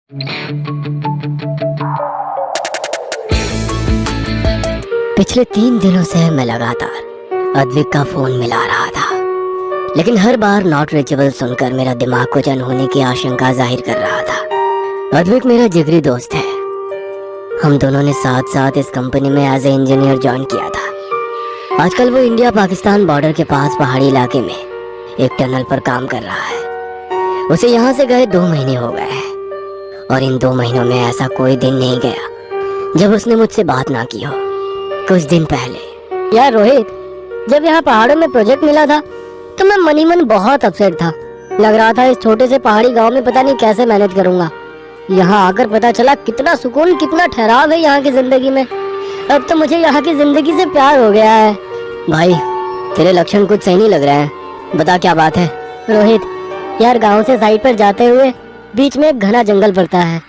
पिछले 3 दिनों से मैं लगातार अद्विक का फोन मिला रहा था, लेकिन हर बार नॉट रीचेबल सुनकर मेरा दिमाग कुछ अनहोने की आशंका जाहिर कर रहा था। अद्विक मेरा जिगरी दोस्त है। हम दोनों ने साथ साथ इस कंपनी में एज ए इंजीनियर ज्वाइन किया था। आजकल वो इंडिया पाकिस्तान बॉर्डर के पास पहाड़ी इलाके में एक टनल पर काम कर रहा है। उसे यहाँ से गए 2 महीने हो गए हैं और इन 2 महीनों में ऐसा कोई दिन नहीं गया जब उसने मुझसे बात ना की हो। कुछ दिन पहले यार रोहित, जब यहाँ पहाड़ों में प्रोजेक्ट मिला था तो मैं मनी मन बहुत अपसेट था। लग रहा था इस छोटे से पहाड़ी गांव में पता नहीं कैसे मैनेज करूंगा। यहाँ आकर पता चला कितना सुकून, कितना ठहराव है यहाँ की जिंदगी में। अब तो मुझे यहाँ की जिंदगी से प्यार हो गया है। भाई तेरे लक्षण कुछ सही नहीं लग रहे हैं, बता क्या बात है। रोहित यार, गाँव से साइड पर जाते हुए बीच में एक घना जंगल पड़ता है।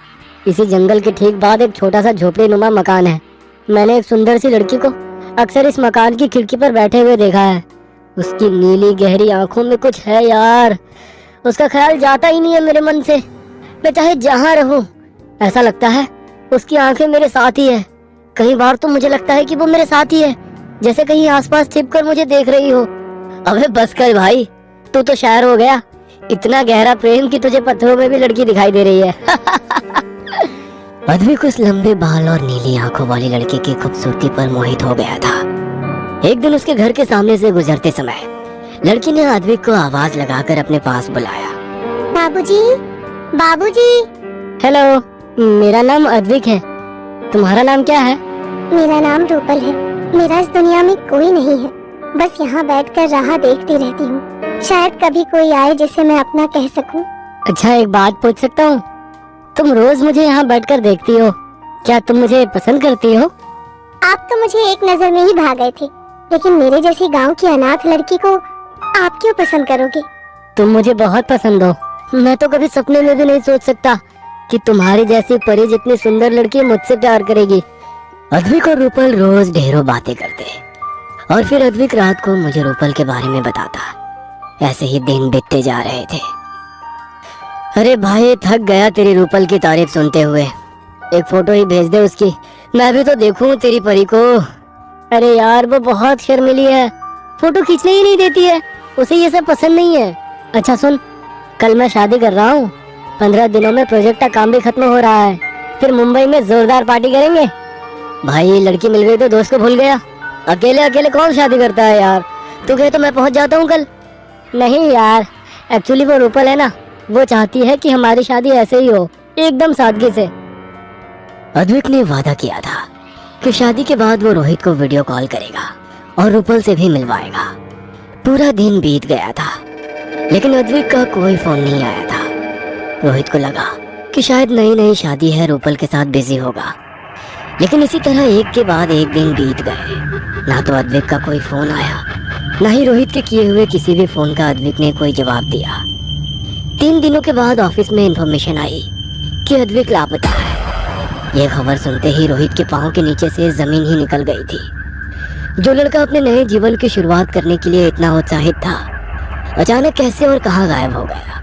इसी जंगल के ठीक बाद एक छोटा सा झोपड़ी नुमा मकान है। मैंने एक सुंदर सी लड़की को अक्सर इस मकान की खिड़की पर बैठे हुए देखा है। उसकी नीली गहरी आंखों में कुछ है यार, उसका ख्याल जाता ही नहीं है मेरे मन से। मैं चाहे जहाँ रहूं ऐसा लगता है उसकी आंखें मेरे साथ ही है। कई बार तो मुझे लगता है कि वो मेरे साथ ही है, जैसे कहीं आसपास छिपकर मुझे देख रही हो। अबे बस कर भाई, तू तो शायर हो गया। इतना गहरा प्रेम कि तुझे पत्थरों में भी लड़की दिखाई दे रही है। अद्विक उस लंबे बाल और नीली आंखों वाली लड़की की खूबसूरती पर मोहित हो गया था। एक दिन उसके घर के सामने से गुजरते समय लड़की ने अद्विक को आवाज लगाकर अपने पास बुलाया। बाबूजी, बाबूजी। हेलो, मेरा नाम अद्विक है। तुम्हारा नाम क्या है? मेरा नाम रूपल है। मेरा इस दुनिया में कोई नहीं है, बस यहाँ बैठकर राह देखती रहती हूँ। शायद कभी कोई आए जिसे मैं अपना कह सकूं। अच्छा, एक बात पूछ सकता हूँ? तुम रोज मुझे यहाँ बैठकर देखती हो, क्या तुम मुझे पसंद करती हो? आप तो मुझे एक नजर में ही भाग गए थे, लेकिन मेरे जैसी गांव की अनाथ लड़की को आप क्यों पसंद करोगे? तुम मुझे बहुत पसंद हो। मैं तो कभी सपने में भी नहीं सोच सकता कि तुम्हारी जैसी परी जितनी सुंदर लड़की मुझसे प्यार करेगी। अद्विक और रूपल रोज ढेरों बातें करते और फिर अद्विक रात को मुझे रूपल के बारे में बताता। ऐसे ही दिन बीतते जा रहे थे। अरे भाई, थक गया तेरी रूपल की तारीफ सुनते हुए। एक फोटो ही भेज दे उसकी, मैं भी तो देखूं तेरी परी को। अरे यार, वो बहुत शर्मीली है, फोटो खींचने ही नहीं देती है। उसे ये सब पसंद नहीं है। अच्छा सुन, कल मैं शादी कर रहा हूँ। 15 दिनों में प्रोजेक्ट का काम भी खत्म हो रहा है। फिर मुंबई में जोरदार पार्टी करेंगे। भाई, लड़की मिल गई तो दोस्त को भूल गया। अकेले अकेले कौन शादी करता है यार। तू कहे तो मैं पहुंच जाता हूँ कल। नहीं यार, एक्चुअली वो रूपल है ना, वो चाहती है कि हमारी शादी ऐसे ही हो, एकदम सादगी से। अद्विक ने वादा किया था कि शादी के बाद वो रोहित को वीडियो कॉल करेगा और रूपल से भी मिलवाएगा। पूरा दिन बीत गया था, लेकिन अद्विक का कोई फोन नहीं आया था। रोहित को लगा कि शायद नई नई शादी है, रूपल के साथ बिजी होगा। लेकिन इसी तरह एक के बाद एक दिन बीत गए। ना तो अद्विक का कोई फोन आया, ना ही रोहित के किए हुए किसी भी फोन का अद्विक ने कोई जवाब दिया। 3 दिनों के बाद ऑफिस में इंफॉर्मेशन आई कि अद्विक लापता है। यह खबर सुनते ही रोहित के पांव के नीचे से जमीन ही निकल गई थी। जो लड़का अपने नए जीवन की शुरुआत करने के लिए इतना उत्साहित था, अचानक कैसे और कहां गायब हो गया।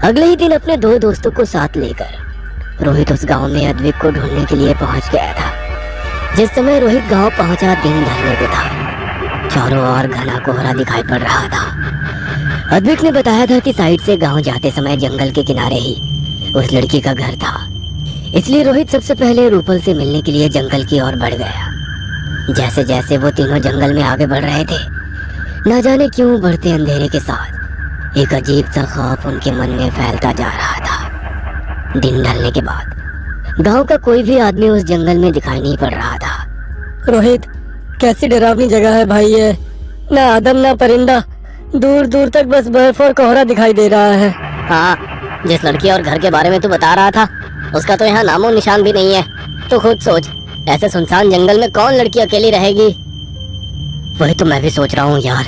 अगले ही दिन अपने 2 दोस्तों को साथ लेकर रोहित उस गांव में अद्विक को ढूंढने के लिए पहुंच गया था। जिस समय रोहित गांव पहुंचा, दिन ढलने को था। चारों ओर घना कोहरा दिखाई पड़ रहा था। अद्विक ने बताया था कि साइड से गांव जाते समय जंगल के किनारे ही उस लड़की का घर था। इसलिए रोहित सबसे पहले रूपल से मिलने के लिए जंगल की ओर बढ़ गया। जैसे जैसे वो तीनों जंगल में आगे बढ़ रहे थे, न जाने क्यों बढ़ते अंधेरे के साथ एक अजीब सा खौफ उनके मन में फैलता जा रहा था। दिन ढलने के बाद गांव का कोई भी आदमी उस जंगल में दिखाई नहीं पड़ रहा था। रोहित, कैसी डरावनी जगह है भाई ये। ना आदम ना परिंदा, दूर दूर तक बस बर्फ और कोहरा दिखाई दे रहा है। हाँ, जिस लड़की और घर के बारे में तू बता रहा था, उसका तो यहाँ नामो निशान भी नहीं है। तो खुद सोच, ऐसे सुनसान जंगल में कौन लड़की अकेली रहेगी? वही तो मैं भी सोच रहा हूँ यार।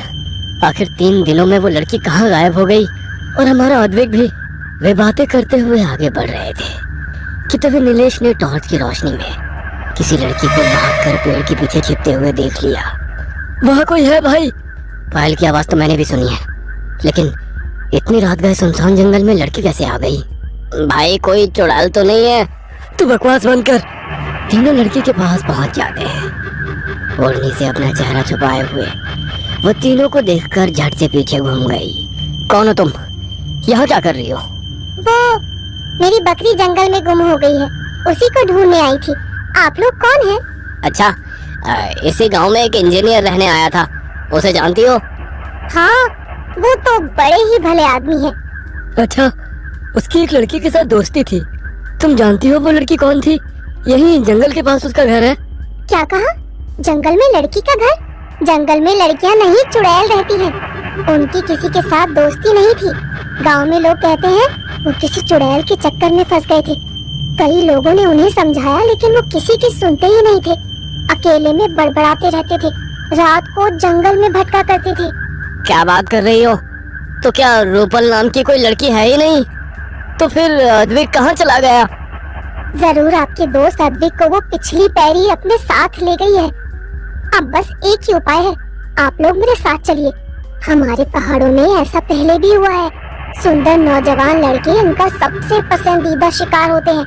आखिर 3 दिनों में वो लड़की कहाँ गायब हो गई? और हमारा अद्विक भी। वे बातें करते हुए आगे बढ़ रहे थे कि तभी नीलेश ने टॉर्च की रोशनी में किसी लड़की को भागकर पेड़ के पीछे छिपते हुए देख लिया। वहाँ कोई है भाई? पायल की आवाज तो मैंने भी सुनी है, लेकिन इतनी रात गए सुनसान जंगल में लड़की कैसे आ गई? भाई कोई चुड़ैल तो नहीं है? तू बकवास बंद कर। तीनों लड़की के पास पहुंच जाते हैं। ओढ़नी से अपना चेहरा छुपाए हुए वो तीनों को देखकर झट से पीछे घूम गई। कौन हो तुम? यहाँ क्या कर रही हो? वो मेरी बकरी जंगल में गुम हो गई है, उसी को ढूंढने आई थी। आप लोग कौन हैं? अच्छा, इसी गांव में एक इंजीनियर रहने आया था, उसे जानती हो? हाँ, वो तो बड़े ही भले आदमी हैं। अच्छा, उसकी एक लड़की के साथ दोस्ती थी। तुम जानती हो वो लड़की कौन थी? यही जंगल के पास उसका घर है। क्या कहा? जंगल में लड़की का घर? जंगल में लड़कियां नहीं, चुड़ैल रहती हैं। उनकी किसी के साथ दोस्ती नहीं थी। गांव में लोग कहते हैं वो किसी चुड़ैल के चक्कर में फंस गए थे। कई लोगों ने उन्हें समझाया लेकिन वो किसी की सुनते ही नहीं थे। अकेले में बड़बड़ाते रहते थे, रात को जंगल में भटका करते थे। क्या बात कर रही हो? तो क्या रूपल नाम की कोई लड़की है ही नहीं? तो फिर अद्विक कहाँ चला गया? जरूर आपके दोस्त अद्विक को वो पिछली पैरी अपने साथ ले गई है। अब बस एक ही उपाय है, आप लोग मेरे साथ चलिए। हमारे पहाड़ों में ऐसा पहले भी हुआ है। सुंदर नौजवान लड़के उनका सबसे पसंदीदा शिकार होते हैं।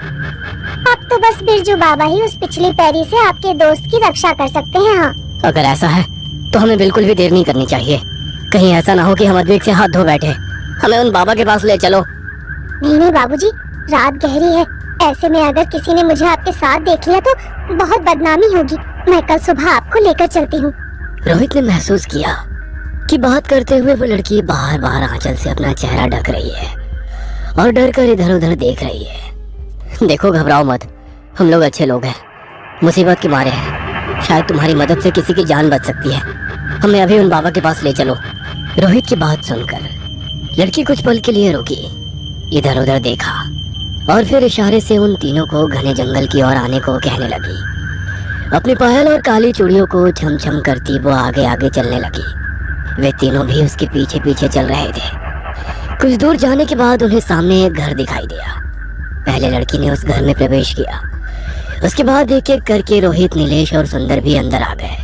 अब तो बस बिरजू बाबा ही उस पिछली पैरी से आपके दोस्त की रक्षा कर सकते हैं। हाँ, अगर ऐसा है तो हमें बिल्कुल भी देर नहीं करनी चाहिए। कहीं ऐसा ना हो कि हम अद्विक से हाथ धो बैठे। हमें उन बाबा के पास ले चलो। नहीं नहीं बाबूजी, रात गहरी है। ऐसे में अगर किसी ने मुझे आपके साथ देख लिया तो बहुत बदनामी होगी। मैं कल सुबह आपको लेकर चलती हूँ। रोहित ने महसूस किया कि बात करते हुए वो लड़की बार बार आंचल से अपना चेहरा ढक रही है और डर कर इधर उधर देख रही है। देखो, घबराओ मत, हम लोग अच्छे लोग हैं, मुसीबत के मारे हैं। शायद तुम्हारी मदद से किसी की जान बच सकती है। हमें अभी उन बाबा के पास ले चलो। रोहित की बात सुनकर लड़की कुछ पल के लिए रुकी, इधर उधर देखा और फिर इशारे से उन तीनों को घने जंगल की ओर आने को कहने लगी। अपनी पायल और काली चूड़ियों को छम छम करती वो आगे आगे चलने लगी। वे तीनों भी उसके पीछे पीछे चल रहे थे। कुछ दूर जाने के बाद उन्हें सामने एक घर दिखाई दिया। पहले लड़की ने उस घर में प्रवेश किया। उसके बाद एक एक करके रोहित, नीलेश और सुंदर भी अंदर आ गए।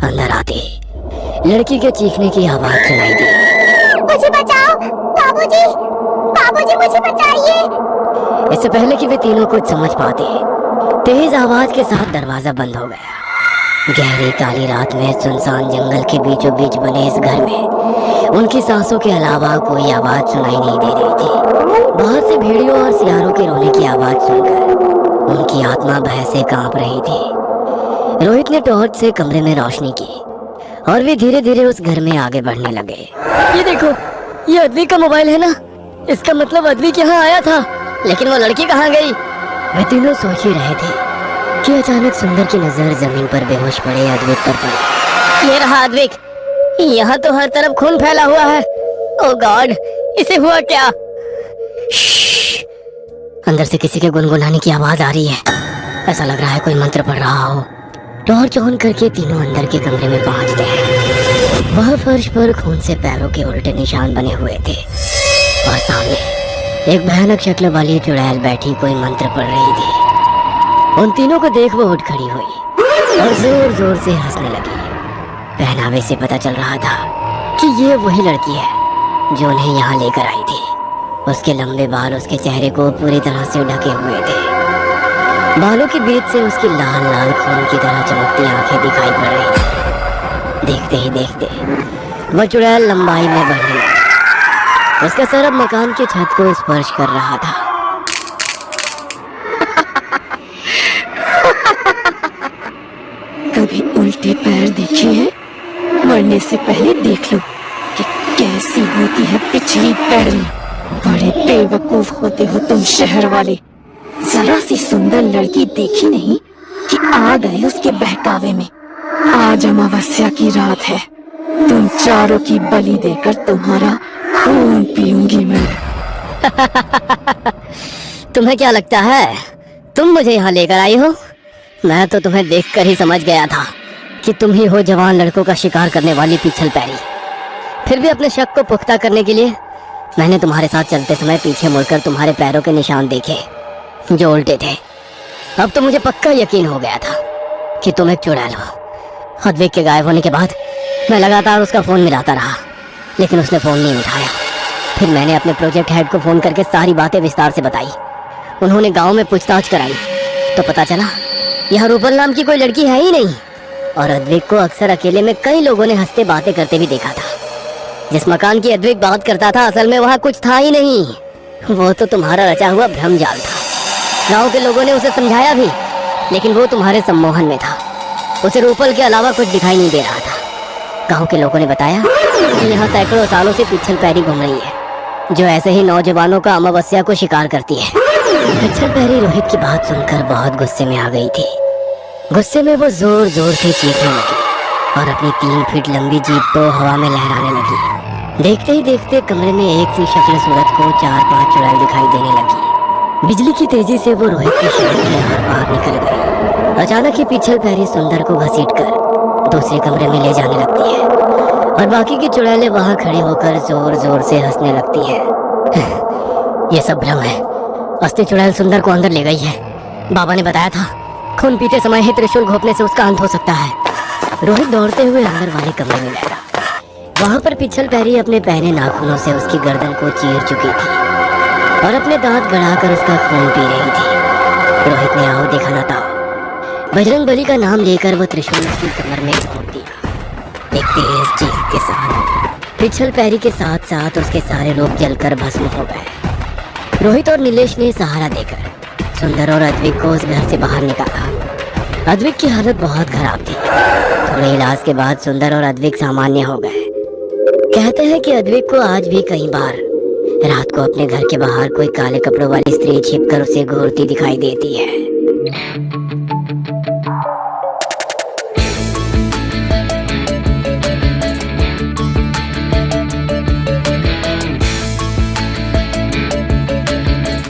अंदर आते ही लड़की के चीखने की आवाज सुनाई दी। मुझे बचाओ बाबूजी, बाबूजी मुझे बचाइए। इससे पहले कि वे तीनों कुछ समझ पाते, तेज आवाज के साथ दरवाजा बंद हो गया। गहरी काली रात में सुनसान जंगल के बीचों बीच बने इस घर में उनकी सांसों के अलावा कोई आवाज सुनाई नहीं दे रही थी। बाहर से भेड़ियों और सियारों के रोने की आवाज सुनकर उनकी आत्मा भय से कांप रही थी। रोहित ने टॉर्च से कमरे में रोशनी की और वे धीरे धीरे उस घर में आगे बढ़ने लगे। ये देखो, ये अद्विक का मोबाइल है ना? इसका मतलब अद्विक यहाँ आया था। लेकिन वो लड़की कहाँ गई? वे तीनों सोच ही रहे थे कि अचानक सुंदर की नजर जमीन पर बेहोश पड़े अद्विक पर पड़ी। ये रहा अद्विक। यहाँ तो हर तरफ खून फैला हुआ है। ओह गॉड, इसे हुआ क्या? श्श्श, अंदर से किसी के गुनगुनाने की आवाज आ रही है। ऐसा लग रहा है कोई मंत्र पढ़ रहा हो। टॉर्च ऑन करके तीनों अंदर के कमरे में पहुंचते हैं। वह फर्श पर खून से पैरों के उल्टे निशान बने हुए थे और सामने एक भयानक शक्ल वाली चुड़ैल बैठी कोई मंत्र पढ़ रही थी। उन तीनों को देख वो उठ खड़ी हुई और जोर जोर से हंसने लगी। पहनावे से पता चल रहा था कि ये वही लड़की है जो उन्हें यहाँ लेकर आई थी। उसके लंबे बाल उसके चेहरे को पूरी तरह से ढके हुए थे। बालों के बीच से उसकी लाल लाल खून की तरह चमकती आंखें दिखाई पड़ रही थी। देखते ही देखते वह चुड़ैल लंबाई में बढ़ने लगी। उसका सर अब मकान की छत को स्पर्श कर रहा था। कभी उल्टे पैर देखे हैं? मरने से पहले देख लो कि कैसी होती है पिछली पैर। बड़े बेवकूफ होते हो तुम शहर वाले। जरा सी सुंदर लड़की देखी नहीं कि आ गए उसके बहकावे में। आज अमावस्या की रात है, तुम चारों की बलि देकर तुम्हारा खून पीऊंगी मैं। तुम्हें क्या लगता है तुम मुझे यहाँ लेकर आई हो? मैं तो तुम्हें देखकर ही समझ गया था कि तुम ही हो जवान लड़कों का शिकार करने वाली पिछल पैरी। फिर भी अपने शक को पुख्ता करने के लिए मैंने तुम्हारे साथ चलते समय पीछे मुड़कर तुम्हारे पैरों के निशान देखे जो उल्टे थे। अब तो मुझे पक्का यकीन हो गया था कि तुम एक चुड़ैल हो। अद्विक के गायब होने के बाद मैं लगातार उसका फोन मिलाता रहा, लेकिन उसने फोन नहीं उठाया। फिर मैंने अपने प्रोजेक्ट हेड को फोन करके सारी बातें विस्तार से बताई। उन्होंने गांव में पूछताछ कराई तो पता चला यहाँ रूपल नाम की कोई लड़की है ही नहीं, और अद्विक को अक्सर अकेले में कई लोगों ने हंसते बातें करते भी देखा था। जिस मकान की अद्विक बात करता था असल में वहाँ कुछ था ही नहीं, वो तो तुम्हारा रचा हुआ भ्रम जाल था। गांव के लोगों ने उसे समझाया भी, लेकिन वो तुम्हारे सम्मोहन में था। उसे रूपल के अलावा कुछ दिखाई नहीं दे रहा था। गांव के लोगों ने बताया कि यहाँ सैकड़ों सालों से पिछल पैरी घूम रही है, जो ऐसे ही नौजवानों का अमावस्या को शिकार करती है। पिछल पैरी रोहित की बात सुनकर बहुत गुस्से में आ गई थी। गुस्से में वो जोर जोर से चीखने लगी और अपनी 3 फीट लंबी जीभ को हवा में लहराने लगी। देखते ही देखते कमरे में एक सी शक्ल सूरत को 4-5 चुड़ैल दिखाई देने लगी। बिजली की तेजी से वो रोहित के शरीर के आर पार निकल गई। अचानक ही पिछल पैरी सुंदर को घसीटकर दूसरे कमरे में ले जाने लगती है और बाकी की चुड़ैलें वहां खड़ी होकर जोर जोर से हंसने लगती है। ये सब भ्रम है। असली चुड़ैल सुंदर को अंदर ले गई है। बाबा ने बताया था खून पीते समय ही त्रिशूल घोंपने से उसका अंत हो सकता है। रोहित दौड़ते हुए अंदर वाले कमरे में लगा। वहां पर पिछल पैरी अपने पहने नाखूनों से उसकी गर्दन को चीर चुकी थी और अपने दांत गड़ाकर उसका खून पी रही थी। रोहित ने आओ देखा ना था। बजरंग बली का नाम लेकर वो त्रिशूल उसकी कमर में घोंप दिया। एक तेज चीख के साथ पिछल पैरी के साथ साथ उसके सारे लोग जलकर भस्म हो गए। रोहित और नीलेश ने सहारा देकर सुंदर और अद्विक को उस घर से बाहर निकाला। अद्विक की हालत बहुत खराब थी। थोड़े इलाज के बाद सुंदर और अद्विक सामान्य हो गए। कहते हैं कि अद्विक को आज भी कई बार रात को अपने घर के बाहर कोई काले कपड़ों वाली स्त्री छिपकर उसे घूरती दिखाई देती है।